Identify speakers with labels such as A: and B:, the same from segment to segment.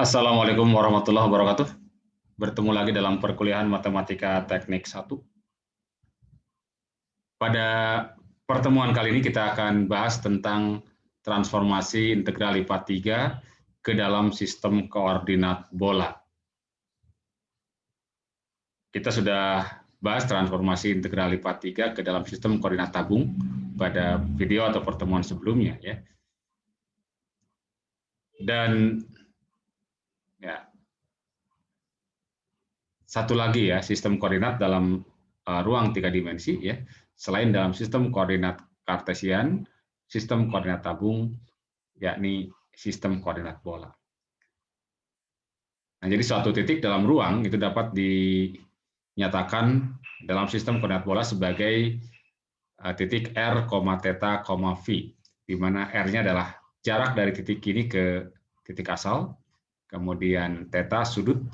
A: Assalamualaikum warahmatullahi wabarakatuh. Bertemu lagi dalam perkuliahan Matematika Teknik 1. Pada pertemuan kali ini kita akan bahas tentang transformasi integral lipat 3 ke dalam sistem koordinat bola. Kita sudah bahas transformasi integral lipat 3 ke dalam sistem koordinat tabung pada video atau pertemuan sebelumnya, ya. Dan ya, satu lagi ya, sistem koordinat dalam ruang 3 dimensi, ya. Selain dalam sistem koordinat kartesian, sistem koordinat tabung, yakni sistem koordinat bola. Nah, jadi suatu titik dalam ruang itu dapat dinyatakan dalam sistem koordinat bola sebagai titik R, theta, V, di mana R-nya adalah jarak dari titik ini ke titik asal, kemudian theta sudut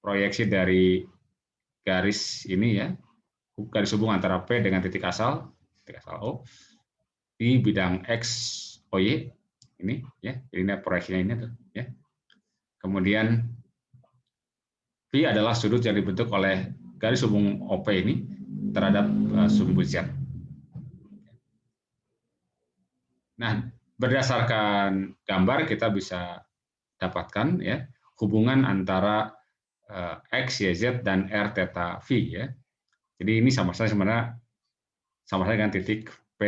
A: proyeksi dari garis ini, ya, garis hubung antara P dengan titik asal O di bidang X OY ini, ya, ini proyeksinya ini tuh, ya. Kemudian V adalah sudut yang dibentuk oleh garis hubung OP ini terhadap sumbu Z. Nah, berdasarkan gambar kita bisa dapatkan, ya, hubungan antara X, Y, Z dan R, theta, V, ya. Jadi ini sama saja sebenarnya sama saja dengan titik P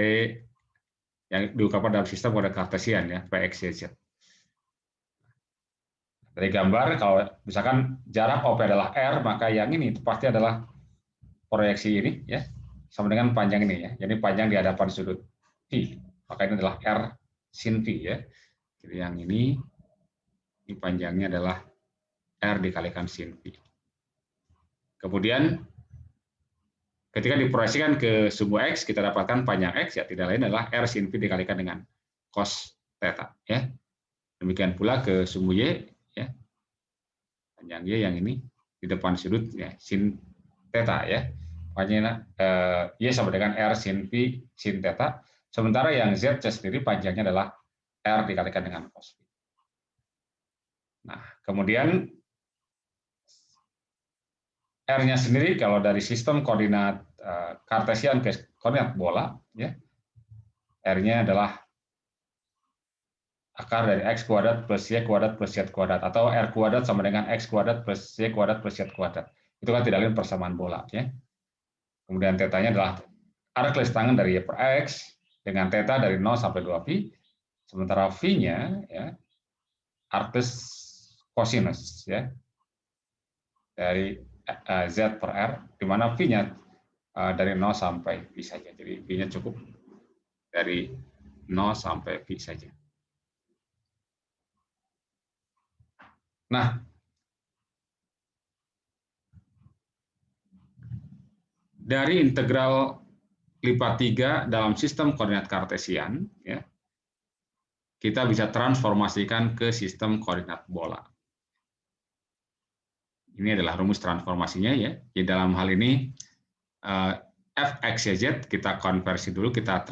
A: yang diungkapkan dalam sistem koordinat kartesian, ya, P, X, Y, Z. Dari gambar, kalau misalkan jarak OP adalah R, maka yang ini pasti adalah proyeksi ini, ya, sama dengan panjang ini, ya. Jadi panjang di hadapan sudut V, maka ini adalah R sin V, ya. Jadi yang ini panjangnya adalah R dikalikan sin V. Kemudian ketika diproyeksikan ke sumbu X, kita dapatkan panjang X, ya, tidak lain adalah R sin V dikalikan dengan cos theta, ya. Demikian pula ke sumbu Y, ya, panjang Y yang ini di depan sudut, ya, sin theta, ya. Panjangnya Y sama dengan R sin V sin theta, sementara yang Z sendiri panjangnya adalah R dikalikan dengan cos V. Nah, kemudian R-nya sendiri kalau dari sistem koordinat kartesian ke koordinat bola, ya, R-nya adalah akar dari X kuadrat plus Y kuadrat plus Z kuadrat, atau R kuadrat sama dengan X kuadrat plus Y kuadrat plus Z kuadrat. Itu kan tidak lain persamaan bola, ya. Kemudian tetanya adalah arc garis tangan dari Y per X dengan theta dari 0 sampai 2pi, sementara V-nya, ya, arcus cosinus, ya, dari Z per R, di mana V-nya dari 0 sampai pi saja. Jadi V-nya cukup dari 0 sampai pi saja. Nah, dari integral lipat 3 dalam sistem koordinat kartesian, ya, kita bisa transformasikan ke sistem koordinat bola. Ini adalah rumus transformasinya, ya. Di dalam hal ini f x y z kita konversi dulu, kita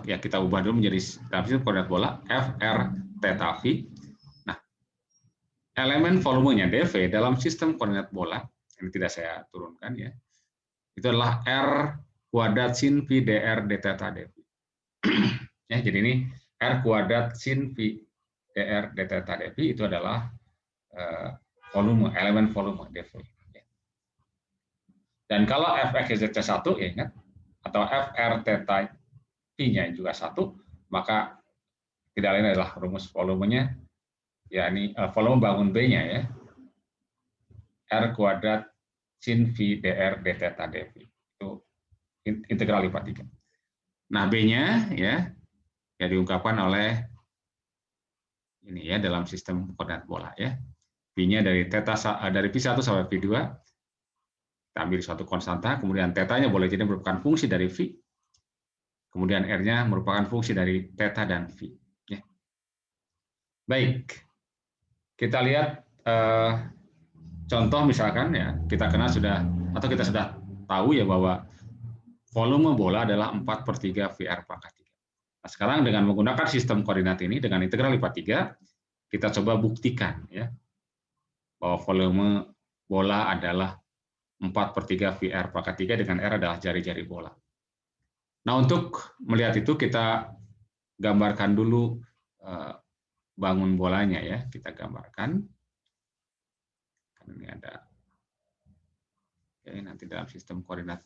A: kita ubah dulu menjadi dalam sistem koordinat bola f r theta v. Nah, elemen volumenya dv dalam sistem koordinat bola ini tidak saya turunkan, ya. Itu adalah r kuadrat sin v dr d theta dv. Ya, jadi ini r kuadrat sin v dr d theta dv itu adalah volume, elemen volume dv. Dan kalau fx y z 1, ya, ingat, atau fr theta v-nya juga 1, maka tidak lain adalah rumus volumenya, yakni volume bangun B-nya, ya, r kuadrat sin v dr d theta dv. Itu integral lipat 3. Nah, B-nya, ya, diungkapkan oleh ini, ya, dalam sistem koordinat bola, ya. V-nya dari theta dari V1 sampai V2 kita ambil suatu konstanta, kemudian theta-nya boleh jadi merupakan fungsi dari V, kemudian R-nya merupakan fungsi dari theta dan V. Ya. Baik, kita lihat contoh misalkan, ya, kita sudah tahu, ya, bahwa volume bola adalah 4/3 VR pangkat 3. Nah, sekarang dengan menggunakan sistem koordinat ini dengan integral lipat 3, kita coba buktikan ya bahwa volume bola adalah 4/3 VR pangkat 3 dengan R adalah jari-jari bola. Nah, untuk melihat itu kita gambarkan dulu bangun bolanya ya, kita gambarkan. Ini ada, nanti dalam sistem koordinat.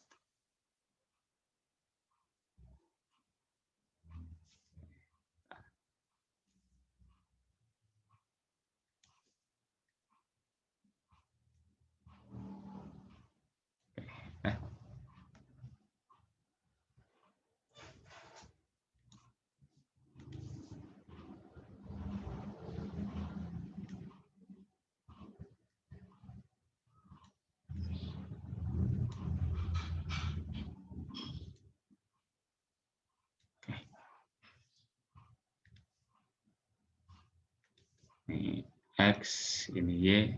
A: Ini X, ini Y,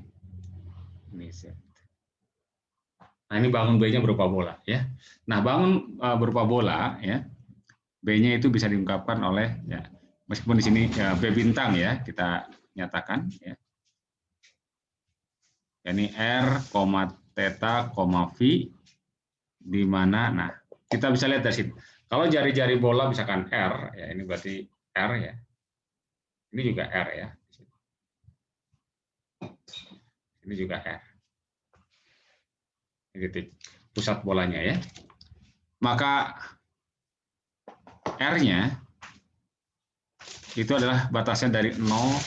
A: ini Z. Nah, ini bangun B-nya berupa bola ya. Nah, bangun berupa bola ya. B-nya itu bisa diungkapkan oleh ya, meskipun di sini ya, B bintang ya, kita nyatakan ya. Ini R, theta, V di mana, nah kita bisa lihat dari sini. Kalau jari-jari bola misalkan R ya, ini berarti R ya. Ini juga R ya. Ini juga R. Ini titik pusat bolanya ya. Maka R-nya itu adalah batasnya dari 0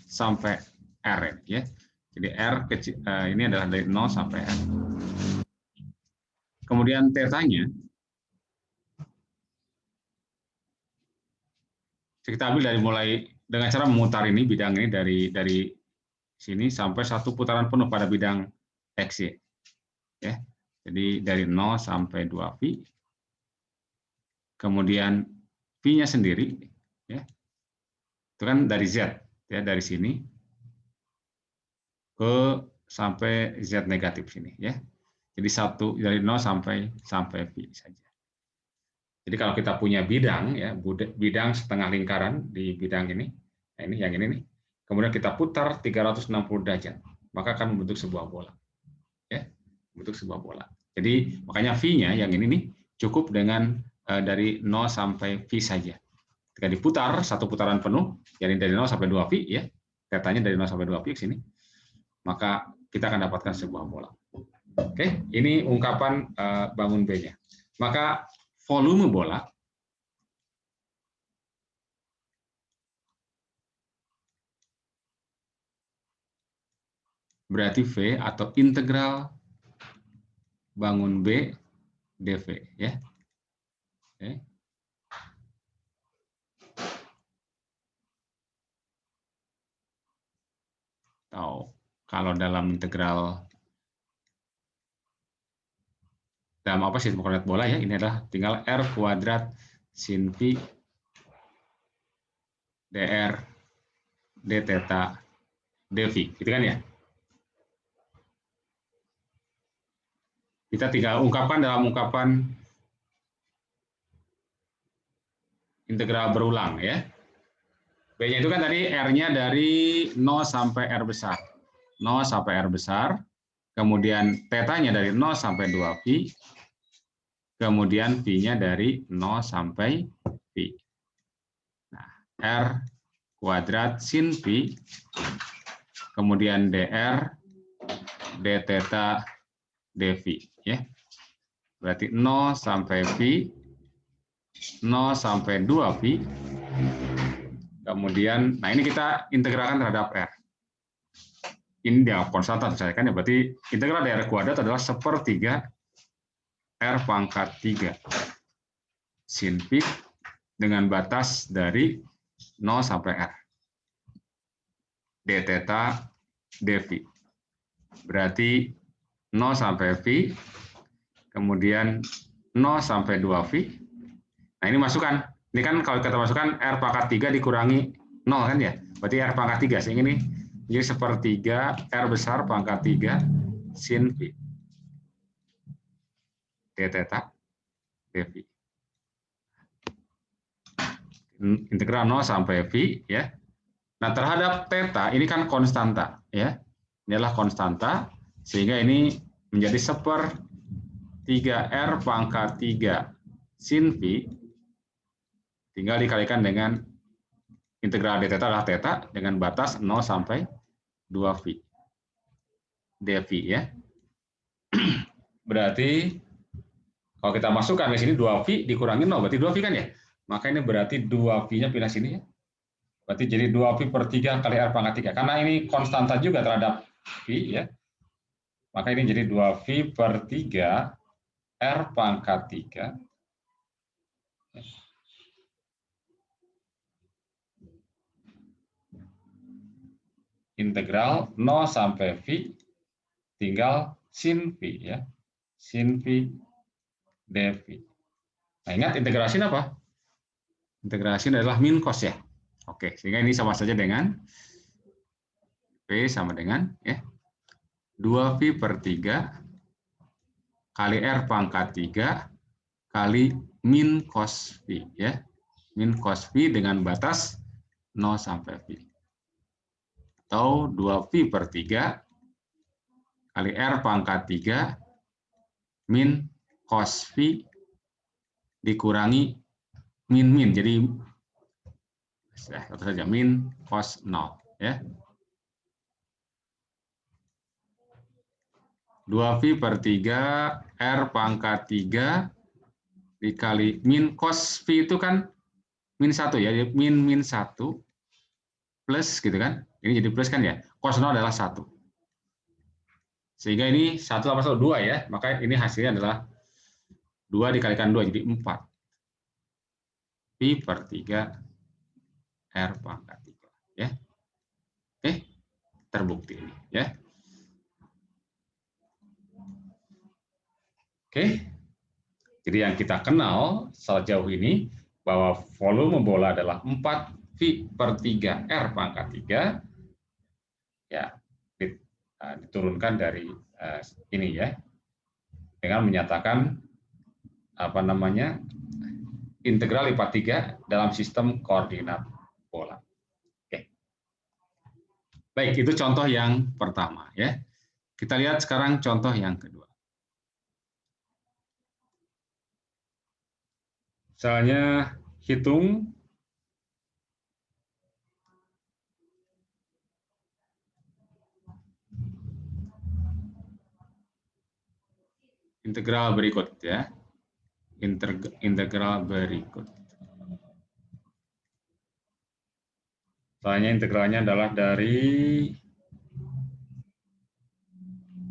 A: sampai R ya. Jadi R kecil, ini adalah dari 0 sampai R. Kemudian tetanya kita ambil dari mulai dengan cara memutar ini bidang ini dari sini sampai satu putaran penuh pada bidang X, Y. Ya. Jadi dari 0 sampai 2 V. Kemudian V-nya sendiri ya. Itu kan dari Z ya, dari sini ke sampai Z negatif sini ya. Jadi dari 0 sampai V saja. Jadi kalau kita punya bidang ya, bidang setengah lingkaran di bidang ini, nah ini yang ini nih. Kemudian kita putar 360 derajat, maka akan membentuk sebuah bola. Ya, membentuk sebuah bola. Jadi makanya V-nya yang ini nih cukup dengan dari 0 sampai V saja. Ketika diputar satu putaran penuh, yakni dari 0 sampai 2 V ya, tetanya dari 0 sampai 2 V ke sini, maka kita akan dapatkan sebuah bola. Oke, ini ungkapan bangun B-nya. Maka volume bola berarti V atau integral bangun B dV ya. Oke. Atau kalau dalam integral dalam apa sistem koordinat bola ya, ini adalah tinggal R kuadrat sin Pi dr d theta dV, gitu kan ya. Kita tinggal ungkapkan dalam ungkapan integral berulang ya. B-nya itu kan tadi R-nya dari 0 sampai R besar. 0 sampai R besar, kemudian tetanya dari 0 sampai 2 pi, kemudian pi-nya dari 0 sampai pi. Nah, R kuadrat sin pi, kemudian dr d theta dv ya. Berarti 0 sampai pi, 0 sampai 2 pi, kemudian nah ini kita integralkan terhadap R. Ini dia konstanta saya kan ya, berarti integral dari R kuadrat adalah 1/3 R pangkat 3 sin pi dengan batas dari 0 sampai R d theta dv. Berarti 0 sampai V, kemudian 0 sampai 2 V. Nah ini masukkan. Ini kan kalau kita masukkan R pangkat 3 dikurangi 0 kan ya. Berarti R pangkat 3. Sehingga ini jadi 1/3 R besar pangkat 3 sin V. D theta dV. Integral 0 sampai V ya. Nah, terhadap theta ini kan konstanta, ya. Ini adalah konstanta, sehingga ini menjadi 1/3 R pangkat 3 sin phi, tinggal dikalikan dengan integral d theta adalah theta dengan batas 0 sampai 2 phi dv, ya. Berarti kalau kita masukkan di sini 2 phi dikurangi 0, berarti 2 phi kan ya? Maka ini berarti 2 phi-nya pindah sini ya. Berarti jadi 2 pi per 3 kali R pangkat 3. Karena ini konstanta juga terhadap pi, ya. Maka ini jadi 2 pi per 3 R pangkat 3. Integral 0 sampai pi tinggal sin pi, ya. Sin pi dv. Nah, ingat integrasi apa? Integrasi adalah min cos, ya. Oke, sehingga ini sama saja dengan P sama dengan, ya, 2 pi per 3 kali R pangkat 3 kali min cos phi, ya. Min cos phi dengan batas 0 sampai phi. Atau 2 pi per 3 kali R pangkat 3 min cos phi dikurangi min. Jadi satu saja, min cos 0, ya. 2 pi per 3 R pangkat 3 dikali min cos phi itu kan min 1, ya. Jadi min 1 plus gitu kan. Ini jadi plus kan ya. Cos 0 adalah 1. Sehingga ini 1 tambah 1, 2 ya. Maka ini hasilnya adalah 2 dikalikan 2, jadi 4. Pi per 3 R pangkat 3. Ya. Oke, terbukti ini. Ya. Oke, jadi yang kita kenal sejauh ini bahwa volume bola adalah 4 pi per 3 R pangkat 3. Ya, diturunkan dari ini ya, dengan menyatakan apa namanya, integral lipat 3 dalam sistem koordinat bola. Oke. Baik, itu contoh yang pertama ya. Kita lihat sekarang contoh yang kedua. Misalnya hitung integral berikut ya. Integral berikut. Misalnya integralnya adalah dari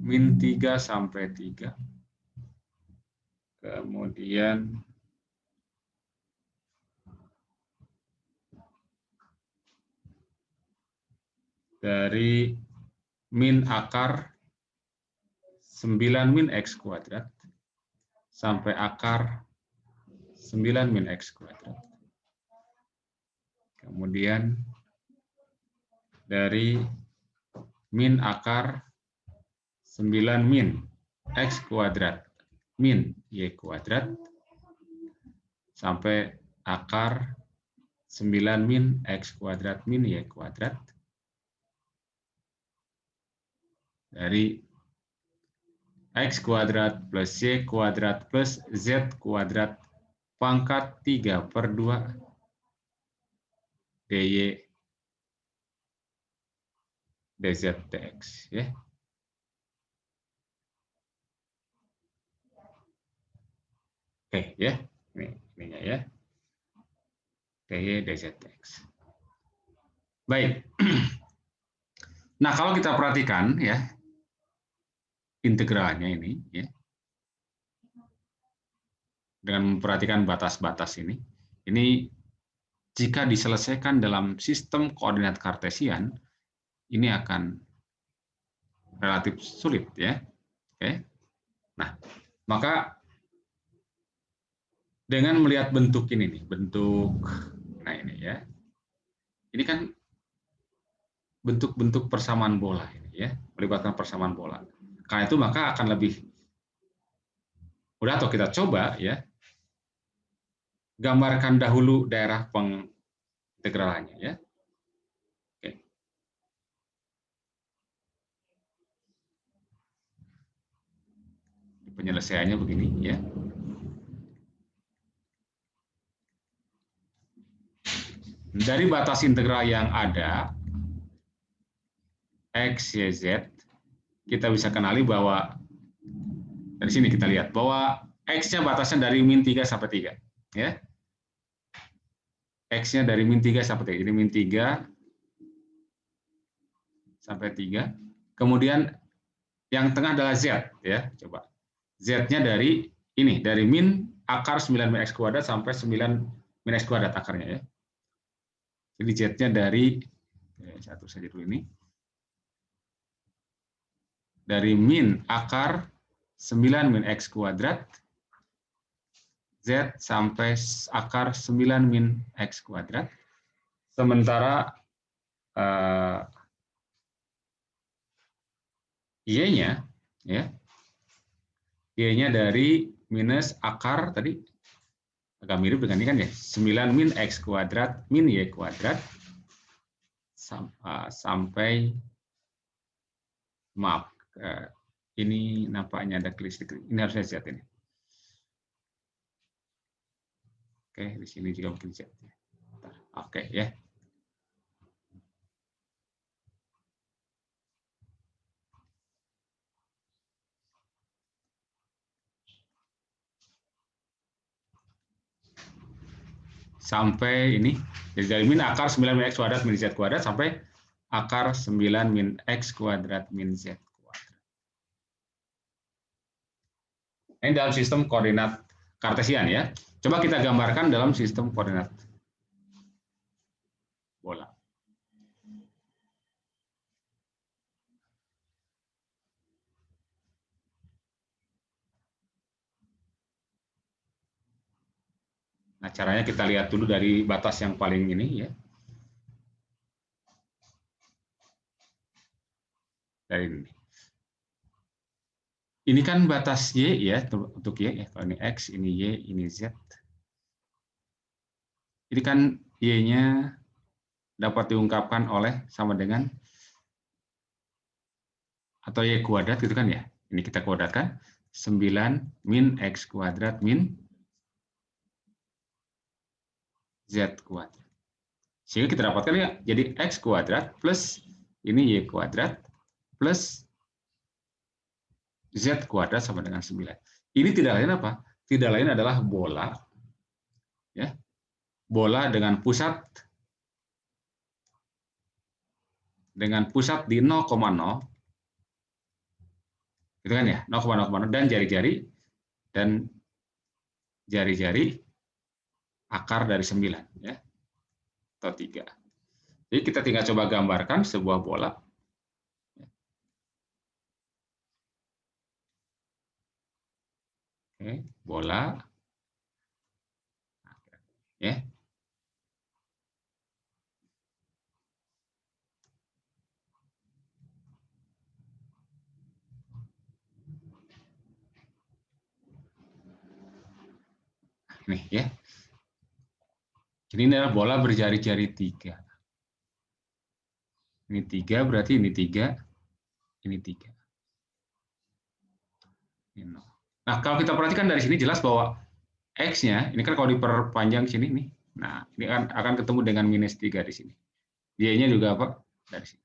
A: min 3 sampai 3. Kemudian dari min akar 9 min X kuadrat sampai akar 9 min X kuadrat. Kemudian dari min akar 9 min X kuadrat min Y kuadrat sampai akar 9 min X kuadrat min Y kuadrat. Dari X kuadrat plus Y kuadrat plus Z kuadrat pangkat 3 per 2 dy dz dx ya. Oke ya, ininya ya. dy dz dx. Baik. Nah, kalau kita perhatikan ya integralnya ini ya. Dengan memperhatikan batas-batas ini jika diselesaikan dalam sistem koordinat kartesian, ini akan relatif sulit ya. Oke. Nah, maka dengan melihat bentuk ini nih, nah ini ya. Ini kan bentuk-bentuk persamaan bola ini ya, melibatkan persamaan bola. Karena itu maka akan lebih mudah, atau kita coba ya. Gambarkan dahulu daerah pengintegralannya ya. Penyelesaiannya begini ya. Dari batas integral yang ada X, Y, Z, kita bisa kenali bahwa dari sini kita lihat bahwa X-nya batasnya dari min 3 sampai 3. Ya. X-nya dari min 3 sampai 3. Jadi min 3 sampai 3. Kemudian yang tengah adalah Z. Ya. Coba. Z-nya dari ini, dari min akar 9 min X kuadrat sampai 9 min X kuadrat akarnya. Ya. Jadi Z-nya dari, satu saja dulu ini. Dari min akar 9 min X kuadrat, Z sampai akar 9 min X kuadrat. Sementara Y-nya, ya, Y-nya dari minus akar, tadi agak mirip dengan ini kan ya, 9 min X kuadrat min Y kuadrat, sampai, maaf, ini nampaknya ada klik, ini harusnya Z ini. Oke, di sini juga mungkin Z. Oke, ya. Sampai ini, jadi dari min akar 9 min X kuadrat min Z kuadrat sampai akar 9 min X kuadrat min Z kuadrat. Ini dalam sistem koordinat kartesian ya. Coba kita gambarkan dalam sistem koordinat bola. Nah, caranya kita lihat dulu dari batas yang paling ini ya. Dari ini. Ini kan batas Y ya, untuk Y ya. Kalau ini X, ini Y, ini Z. Ini kan Y-nya dapat diungkapkan oleh sama dengan atau Y kuadrat gitu kan ya. Ini kita kuadratkan 9 min X kuadrat min Z kuadrat. Sehingga kita dapatkan ya, jadi X kuadrat plus ini Y kuadrat plus Z kuadrat sama dengan 9. Ini tidak lain apa? Tidak lain adalah bola. Ya. Bola dengan pusat di 0,0. Gitu kan ya? 0,0 dan jari-jari akar dari 9 ya. Atau 3. Jadi kita tinggal coba gambarkan sebuah bola. Oke, bola. Ya. Nih ya. Ini adalah bola berjari-jari 3. Ini 3 berarti ini 3, ini 3. Nah, kalau kita perhatikan dari sini jelas bahwa X-nya, ini kan kalau diperpanjang sini nih. Nah, ini akan ketemu dengan minus 3 di sini. Y-nya juga apa? Dari sini.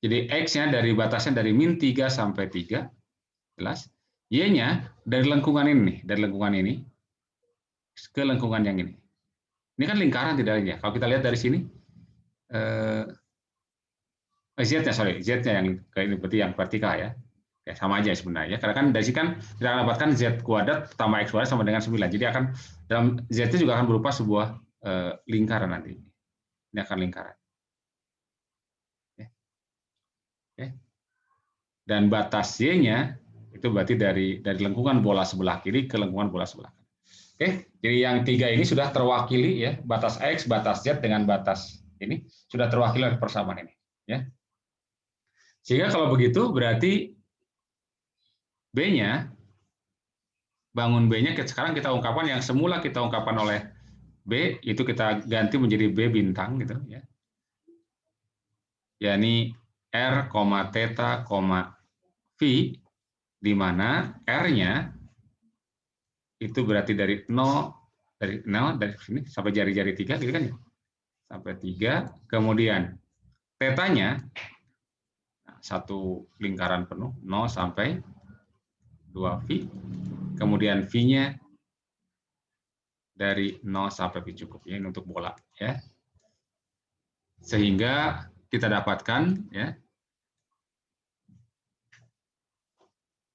A: Jadi X-nya dari batasnya dari min 3 sampai 3. Jelas. Y-nya dari lengkungan ini nih, dari lengkungan ini ke lengkungan yang ini. Ini kan lingkaran tidak lain ya. Kalau kita lihat dari sini, Z-nya, sorry, Z-nya yang ini berarti yang vertikal ya. Ya, sama aja sebenarnya. Karena kan dari sini kan kita akan dapatkan Z kuadrat tambah X kuadrat sama dengan 9. Jadi akan dalam Z itu juga akan berupa sebuah lingkaran nanti. Ini akan lingkaran. Oke. Dan batas Y-nya itu berarti dari lengkungan bola sebelah kiri ke lengkungan bola sebelah kanan. Oke, jadi yang 3 ini sudah terwakili ya, batas X, batas Z dengan batas ini sudah terwakili oleh persamaan ini, ya. Sehingga kalau begitu berarti B-nya, bangun B-nya sekarang kita ungkapkan yang semula kita ungkapkan oleh B, itu kita ganti menjadi B bintang gitu ya. Ya ini R, theta, V, di mana R-nya itu berarti dari 0 dari sini sampai jari-jari 3 gitu kan ya. Sampai 3, kemudian tetanya satu lingkaran penuh 0 sampai 2V, kemudian V-nya dari 0 sampai V cukup ya, ini untuk bola ya. Sehingga kita dapatkan ya,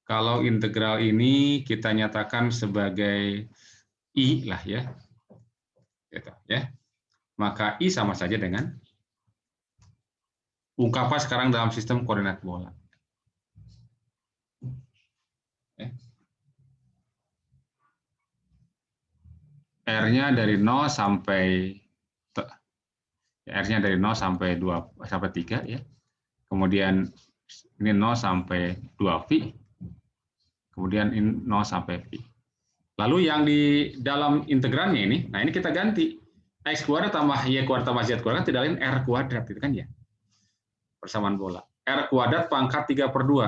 A: kalau integral ini kita nyatakan sebagai I lah ya. Gitu, ya. Maka I sama saja dengan ungkapan sekarang dalam sistem koordinat bola. Ya. R-nya dari 0 sampai R-nya dari 0 sampai 2 sampai 3 ya. Kemudian ini 0 sampai 2V. Kemudian ini 0 sampai V. Lalu yang di dalam integralnya ini, nah ini kita ganti. X kuadrat tambah Y kuadrat tambah Z kuadrat tidak lain R kuadrat, gitu kan ya. Persamaan bola. R kuadrat pangkat 3/2.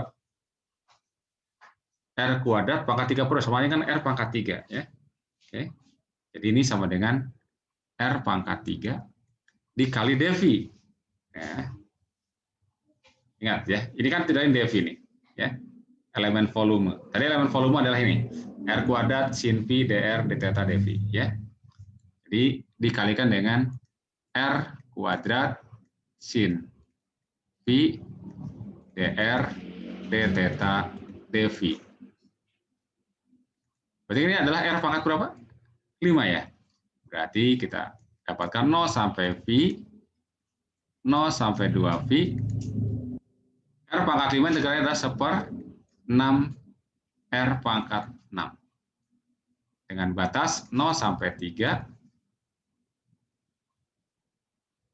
A: R kuadrat pangkat 3/2, samanya kan R pangkat 3. Ya. Oke. Jadi ini sama dengan R pangkat 3 dikali dV. Ya. Ingat ya, ini kan tidak lain dV nih. Ya. Elemen volume. Tadi elemen volume adalah ini. R kuadrat sin V dr d theta dV. Ya. Jadi dikalikan dengan R kuadrat sin V dr d theta dV. Berarti ini adalah R pangkat berapa? 5 ya. Berarti kita dapatkan 0 sampai V, 0 sampai 2V. R pangkat 5 integralnya adalah 1/6 R pangkat 6. Dengan batas 0 sampai 3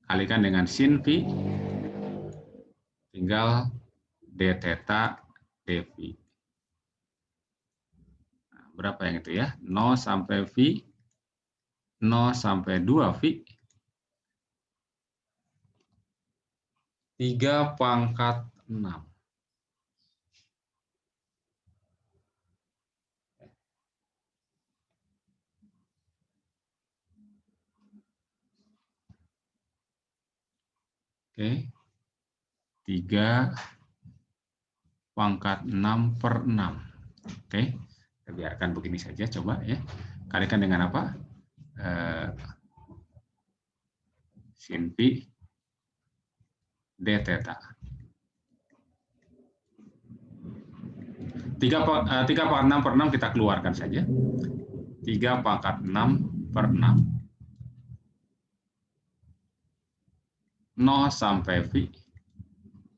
A: kalikan dengan sin V, tinggal d theta dV. Nah, berapa yang itu ya? 0 sampai V, 0 sampai 2V, 3 pangkat 6. Oke. 3 pangkat 6/6. Oke. Kita biarkan begini saja, coba ya. Kalikan dengan apa? Sin V d theta. 3 pangkat 6/6 kita keluarkan saja. 3 pangkat 6/6. 0 sampai V.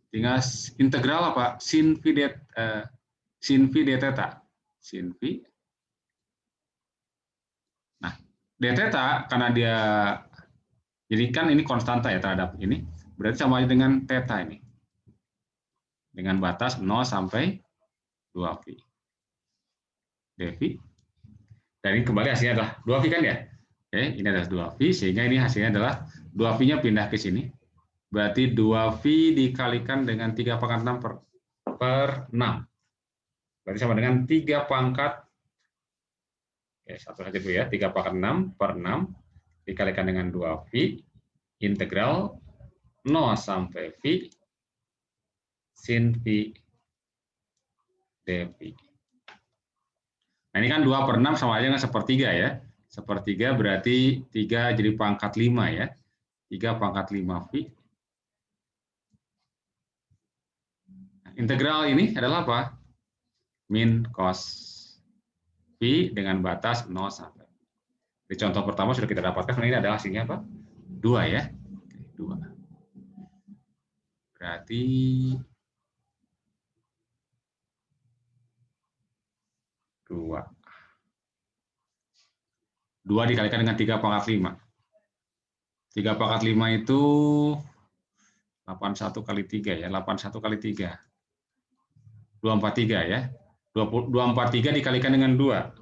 A: Tinggal integral apa? Sin V d theta. Sin V. Nah, d theta karena dia jadi kan ini konstanta ya terhadap ini, berarti sama dengan theta ini. Dengan batas 0 sampai 2V. dV. Dan ini kembali hasilnya adalah 2V kan ya? Oke, ini adalah 2V, sehingga ini hasilnya adalah 2V-nya pindah ke sini. Berarti 2V dikalikan dengan 3 pangkat 6/6. Berarti sama dengan 3 pangkat, oke, satu saja dulu ya, 3 pangkat 6/6 dikalikan dengan 2V, integral 0 sampai V, sin V dV. Nah ini kan 2/6 sama aja dengan 1/3 ya. 1/3 berarti 3 jadi pangkat 5 ya. 3 pangkat 5V. Integral ini adalah apa? Min cos V dengan batas 0 sampai. Di contoh pertama sudah kita dapatkan, ini adalah hasilnya apa? 2 ya. 2. Berarti 2. 2 dikalikan dengan 3 pangkat 5. 3 pangkat 5 itu 81 kali 3 ya. 81 kali 3. 243 ya. 243 dikalikan dengan 2.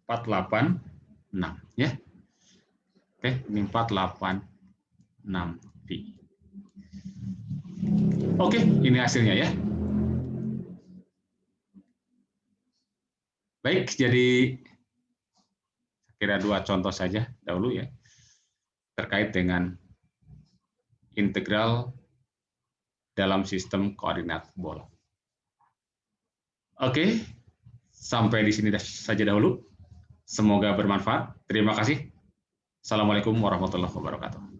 B: 486 ya. Oke, ini 486 pi. Oke, ini hasilnya ya. Baik, jadi kira dua contoh saja dahulu ya terkait dengan integral dalam sistem koordinat bola. Oke, sampai di sini saja dahulu. Semoga bermanfaat. Terima kasih. Assalamualaikum warahmatullahi wabarakatuh.